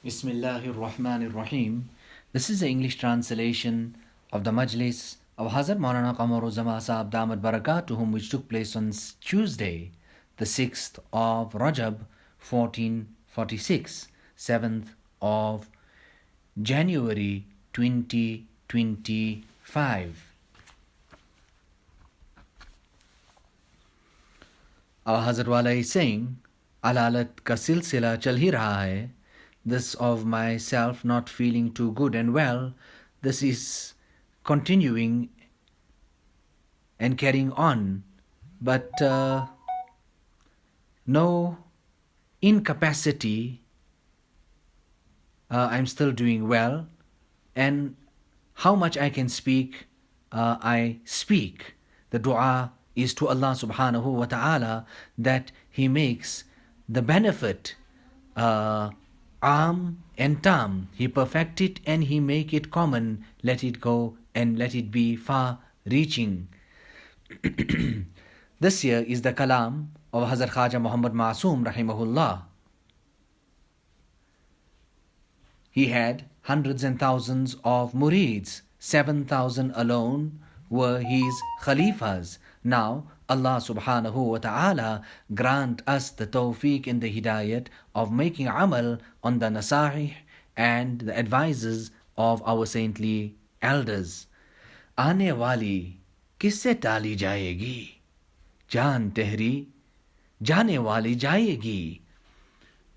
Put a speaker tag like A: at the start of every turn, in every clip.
A: Bismillahir Rahmanir Rahim. This is the English translation of the Majlis of Hazrat Maulana Qamar Uzzaman Saheb Damat Barakatuhum, which took place on Tuesday, the 6th of Rajab 1446, 7th of January 2025. Our Hazrat Wala is saying, Alalat ka silsila chal hi raha hai. This of myself not feeling too good and well, this is continuing and carrying on, but no incapacity. I'm still doing well, and how much I can speak, I speak. The dua is to Allah subhanahu wa ta'ala that He makes the benefit Am and Tam. He perfect it and He make it common. Let it go and let it be far-reaching. This year is the kalam of Hazrat Khaja Muhammad Masoom rahimahullah. He had hundreds and thousands of murids. 7,000 alone were his khalifas. Now Allah subhanahu wa ta'ala grant us the tawfiq and the hidayat of making amal on the nasa'ih and the advices of our saintly elders. Aane wali kisse tali jayegi, jaan tehri jaane wali jayegi.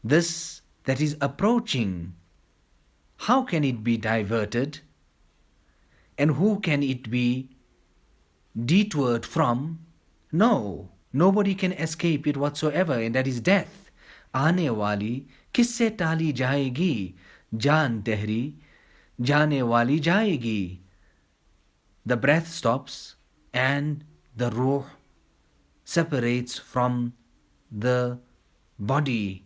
A: This that is approaching, how can it be diverted? And who can it be detoured from? No, nobody can escape it whatsoever, and that is death. Aane wali kisse tali jayegi, jaan tehri jaane wali jayegi. The breath stops and the ruh separates from the body.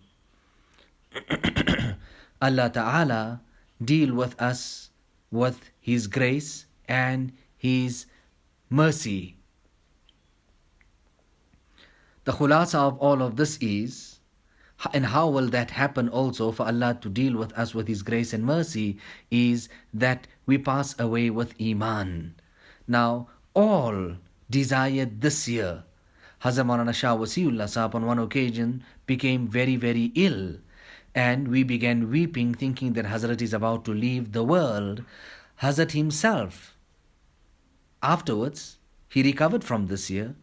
A: Allah Ta'ala deal with us with His grace and His mercy. The khulasa of all of this is, and how will that happen also for Allah to deal with us with His grace and mercy, is that we pass away with Iman. Now, all desired this year. Hazrat Maulana Shah Wasiullah Sahab on one occasion became very, very ill, and we began weeping, thinking that Hazrat is about to leave the world. Hazrat himself, afterwards, he recovered from this year,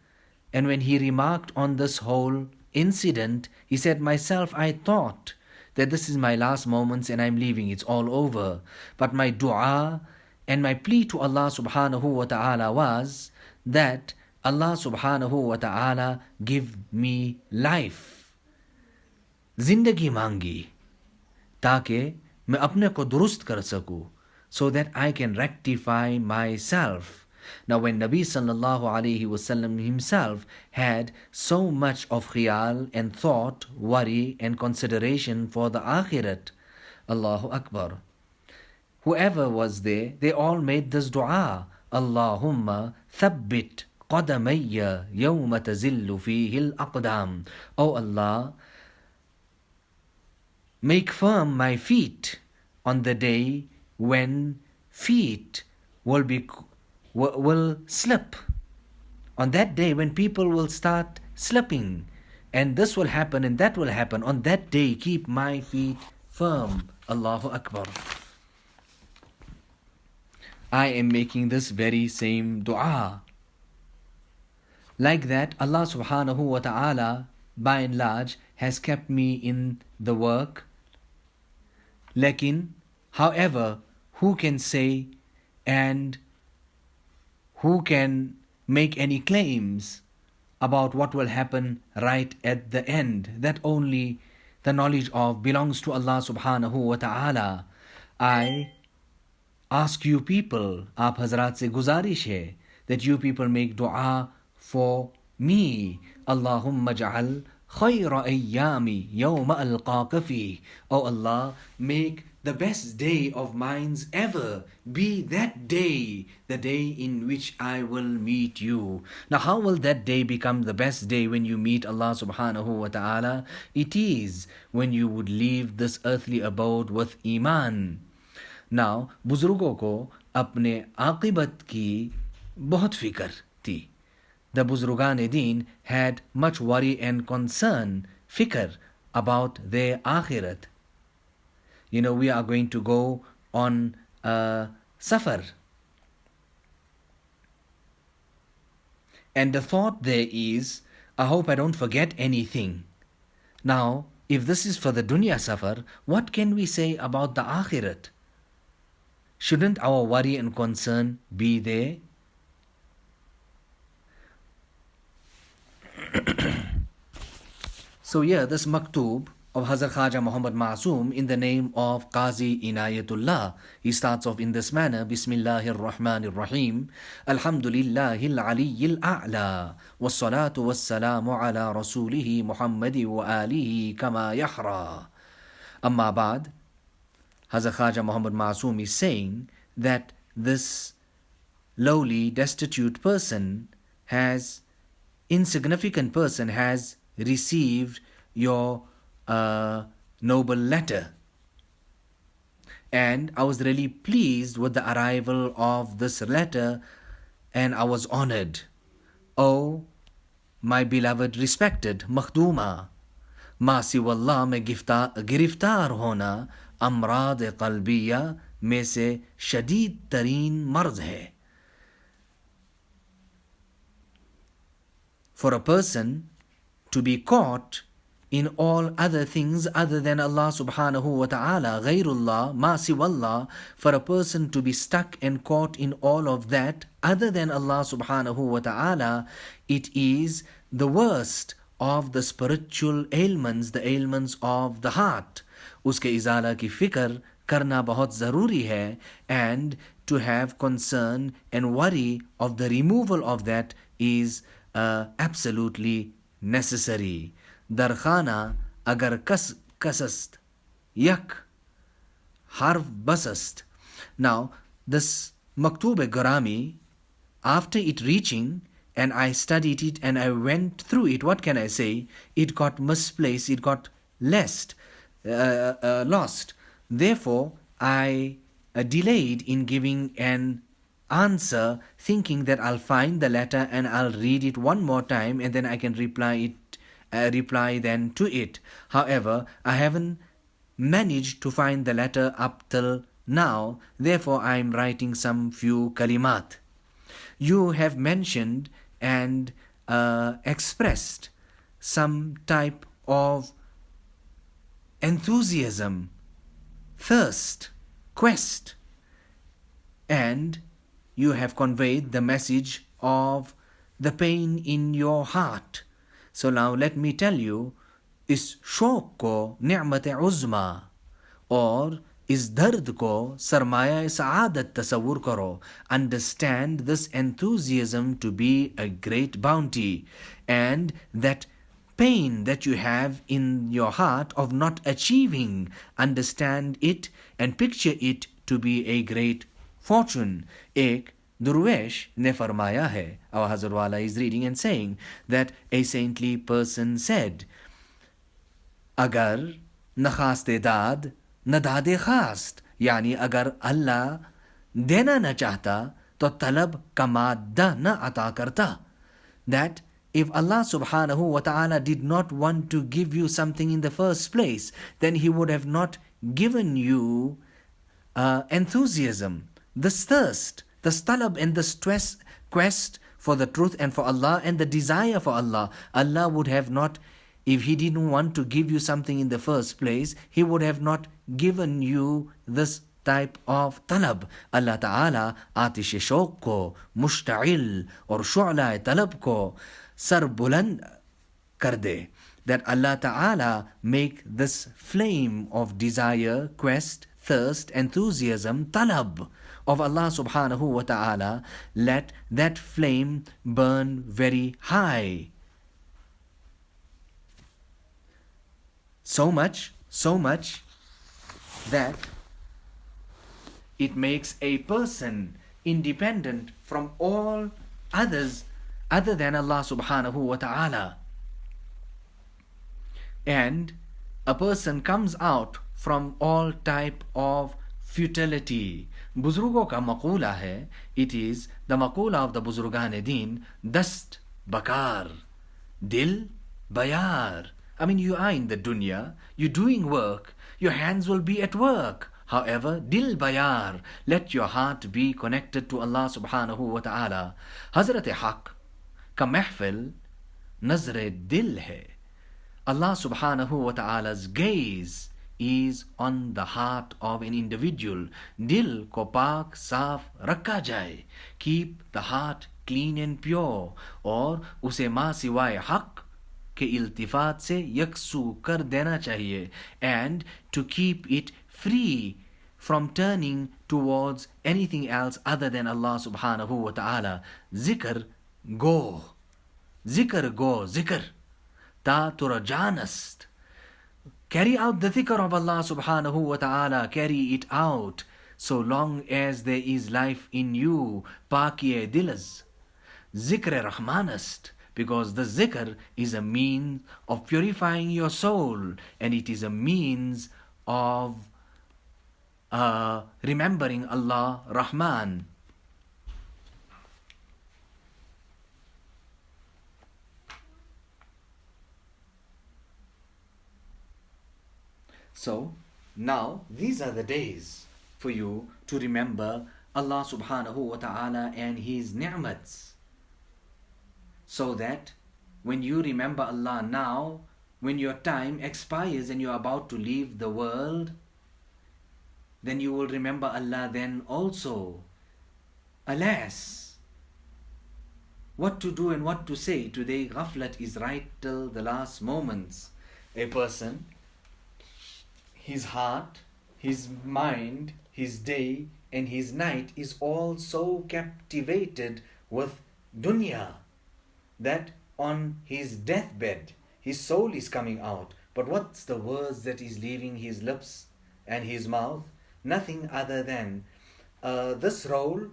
A: and when he remarked on this whole incident, he said, myself, I thought that this is my last moments and I'm leaving, it's all over. But my dua and my plea to Allah subhanahu wa ta'ala was that Allah subhanahu wa ta'ala give me life. Zindagi mangi, taake main apne ko durust kar saku, so that I can rectify myself. Now when Nabi sallallahu alayhi wasallam himself had so much of khiyal and thought, worry and consideration for the akhirat, Allahu Akbar. Whoever was there, they all made this dua, Allahumma thabbit qadamayya yawma tazillu fihi al-aqdam. Oh Allah, make firm my feet on the day when feet will slip. On that day when people will start slipping, and this will happen and that will happen, on that day keep my feet firm. Allahu Akbar. I am making this very same dua. Like that, Allah subhanahu wa ta'ala by and large has kept me in the work. Lakin, however, who can say and who can make any claims about what will happen right at the end? That only the knowledge of belongs to Allah subhanahu wa ta'ala. I ask you people, aap Hazrat se guzarish hai, that you people make dua for me. Allahumma ja'al خير أيامي يوم ألقاك فيه. O Allah, make the best day of mine's ever be that day, the day in which I will meet you. Now, how will that day become the best day when you meet Allah subhanahu wa ta'ala? It is when you would leave this earthly abode with Iman. Now, बुजुर्गों को अपने आक़िबत की बहुत फिक्र थी. The Buzrugan Deen had much worry and concern, fikr, about their akhirat. You know, we are going to go on a safar. And the thought there is, I hope I don't forget anything. Now, if this is for the dunya safar, what can we say about the akhirat? Shouldn't our worry and concern be there? So here, this maktub of Hazrat Khaja Muhammad Masoom in the name of Qazi Inayatullah, he starts off in this manner: Bismillahir Rahmanir Rahim, Alhamdulillahil Aliyyil A'la, Wassalatu Wassalamu ala Rasulihi Muhammadi wa alihi kama yahra. Amma ba'd, Hazrat Khaja Muhammad Masoom is saying that this lowly, destitute person insignificant person has received your noble letter. And I was really pleased with the arrival of this letter, and I was honored. Oh, my beloved, respected Makhduma, Ma siwallah mein giriftar hona amrad qalbiya mein se shadid tareen marz hai. For a person to be caught in all other things other than Allah subhanahu wa ta'ala, ghayrullah, ma siwallah, for a person to be stuck and caught in all of that other than Allah subhanahu wa ta'ala, it is the worst of the spiritual ailments, the ailments of the heart. Uske izala ki fikr karna bahut zaruri hai, and to have concern and worry of the removal of that is absolutely necessary. Darkhana agar kasast yak harf basast. Now, this Maktub Garami, after it reaching, and I studied it and I went through it, what can I say? It got misplaced, it got lost. Therefore, I delayed in giving an answer, thinking that I'll find the letter and I'll read it one more time and then I can reply then to it. However, I haven't managed to find the letter up till now. Therefore, I'm writing some few kalimat. You have mentioned and expressed some type of enthusiasm, thirst, quest, and you have conveyed the message of the pain in your heart. So now let me tell you, is shauq ko ni'mat uzma, or is dard ko sarmaya saadat tasawwur karo. Understand this enthusiasm to be a great bounty, and that pain that you have in your heart of not achieving, understand it and picture it to be a great fortune. Ek Durwesh ne farmaya hai. Our Hazrat Wala is reading and saying that a saintly person said, Agar na khaste daad, na daade khast. Yani agar Allah dena na chahta, to talab ka madda na ata karta. That if Allah subhanahu wa ta'ala did not want to give you something in the first place, then He would have not given you enthusiasm, this thirst, this talab and this quest for the truth and for Allah and the desire for Allah. Allah would have not, if He didn't want to give you something in the first place, He would have not given you this type of talab. Allah Ta'ala atish shauq ko mushta'il or shu'la talab ko sar buland kar de. That Allah Ta'ala make this flame of desire, quest, thirst, enthusiasm, talab of Allah subhanahu wa ta'ala, let that flame burn very high. So much that it makes a person independent from all others other than Allah subhanahu wa ta'ala. And a person comes out from all type of futility. बुजुर्गों का मकूला है, it is the maqula of the बुजुर्गान Deen, dast bakar, dil bayar. I mean, you are in the dunya, you're doing work, your hands will be at work. However, dil bayar, let your heart be connected to Allah subhanahu wa ta'ala. Hazrat Haq ka महफिल nazre dil hai. Allah subhanahu wa ta'ala's gaze is on the heart of an individual. Dil ko paak saaf rakha jaye. Keep the heart clean and pure. और उसे माँ सिवाय हक के इल्तिफात से यकसू कर देना चाहिए. And to keep it free from turning towards anything else other than Allah subhanahu wa ta'ala. Zikr go. Zikr go. Zikr. Ta turajanast. Carry out the dhikr of Allah subhanahu wa ta'ala. Carry it out so long as there is life in you. Pakiye dilaz. Zikr rahmanast. Because the zikr is a means of purifying your soul, and it is a means of remembering Allah Rahman. So now these are the days for you to remember Allah subhanahu wa ta'ala and His ni'mats, so that when you remember Allah now, when your time expires and you are about to leave the world, then you will remember Allah then also. Alas, what to do and what to say today, ghaflat is right till the last moments. A person, his heart, his mind, his day and his night is all so captivated with dunya that on his deathbed his soul is coming out. But what's the words that is leaving his lips and his mouth? Nothing other than this roll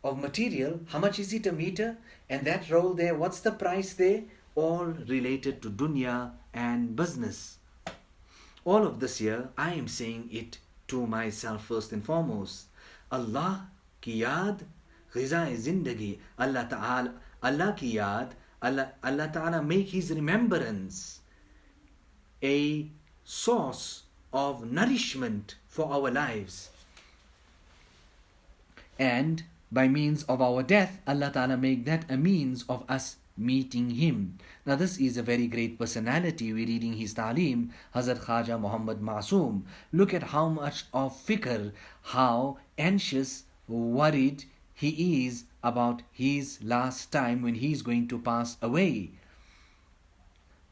A: of material, how much is it a meter? And that roll there, what's the price there? All related to dunya and business. All of this here, I am saying it to myself first and foremost. Allah ki yaad, ghiza-e zindagi. Allah Ta'ala, Allah ki yaad, Allah Ta'ala make His remembrance a source of nourishment for our lives. And by means of our death, Allah Ta'ala make that a means of us meeting Him. Now this is a very great personality. We're reading his ta'aleem, Hazrat Khaja Mohammad Masoom. Look at how much of fikr, how anxious, worried he is about his last time when he is going to pass away.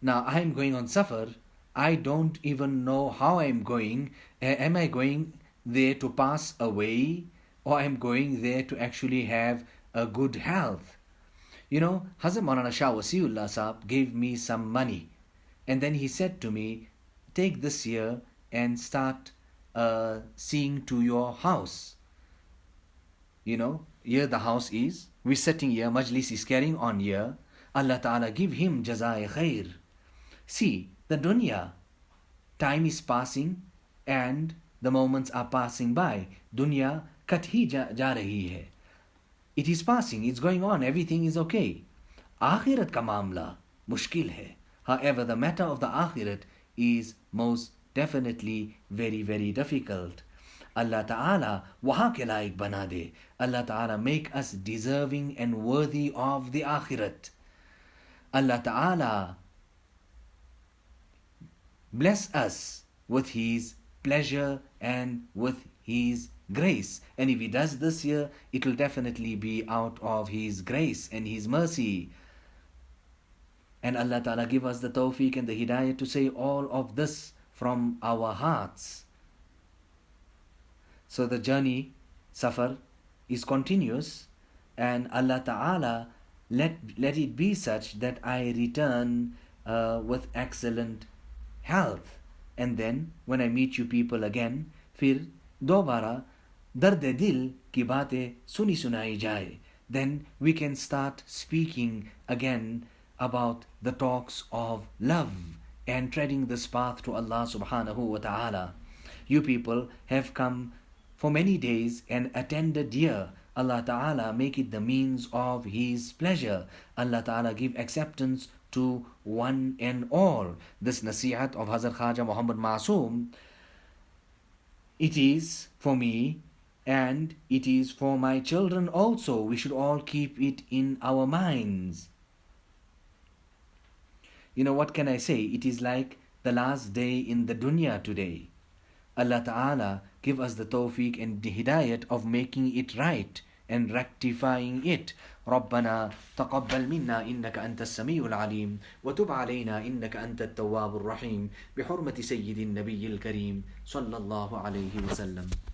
A: Now I am going on safar. I don't even know how I am going. Am I going there to pass away, or I am going there to actually have a good health? You know, Hazrat Maulana Shah Wasiullah Saheb gave me some money, and then he said to me, take this year and start seeing to your house. You know, here the house is, we're sitting here, Majlis is carrying on here. Allah Ta'ala give him jazai khair. See, the dunya, time is passing and the moments are passing by. Dunya kat hi ja rahi hai. It is passing, it's going on, everything is okay. Akhirat ka mamla mushkil hai. However, the matter of the akhirat is most definitely very, very difficult. Allah Ta'ala wahan ke laik bana de. Allah Ta'ala make us deserving and worthy of the akhirat. Allah Ta'ala bless us with His pleasure and with His grace. And if He does this year, it will definitely be out of His grace and His mercy. And Allah Ta'ala give us the tawfiq and the hidayah to say all of this from our hearts. So the journey, safar, is continuous, and Allah Ta'ala let it be such that I return with excellent health. And then when I meet you people again, फिर दोबारा दर्द दिल की बातें सुनी सुनाई जाए. Then we can start speaking again about the talks of love and treading this path to Allah subhanahu wa ta'ala. You people have come for many days and attended here. Allah ta'ala make it the means of His pleasure. Allah ta'ala give acceptance to one and all. This nasihat of Hazrat Khaja Muhammad Masoom, it is for me and it is for my children also. We should all keep it in our minds. You know, what can I say? It is like the last day in the dunya today. Allah Ta'ala give us the tawfiq and the hidayat of making it right and rectifying it. ربنا تقبل منا إنك أنت السميع العليم وتب علينا إنك أنت التواب الرحيم بحرمة سيد النبي الكريم صلى الله عليه وسلم.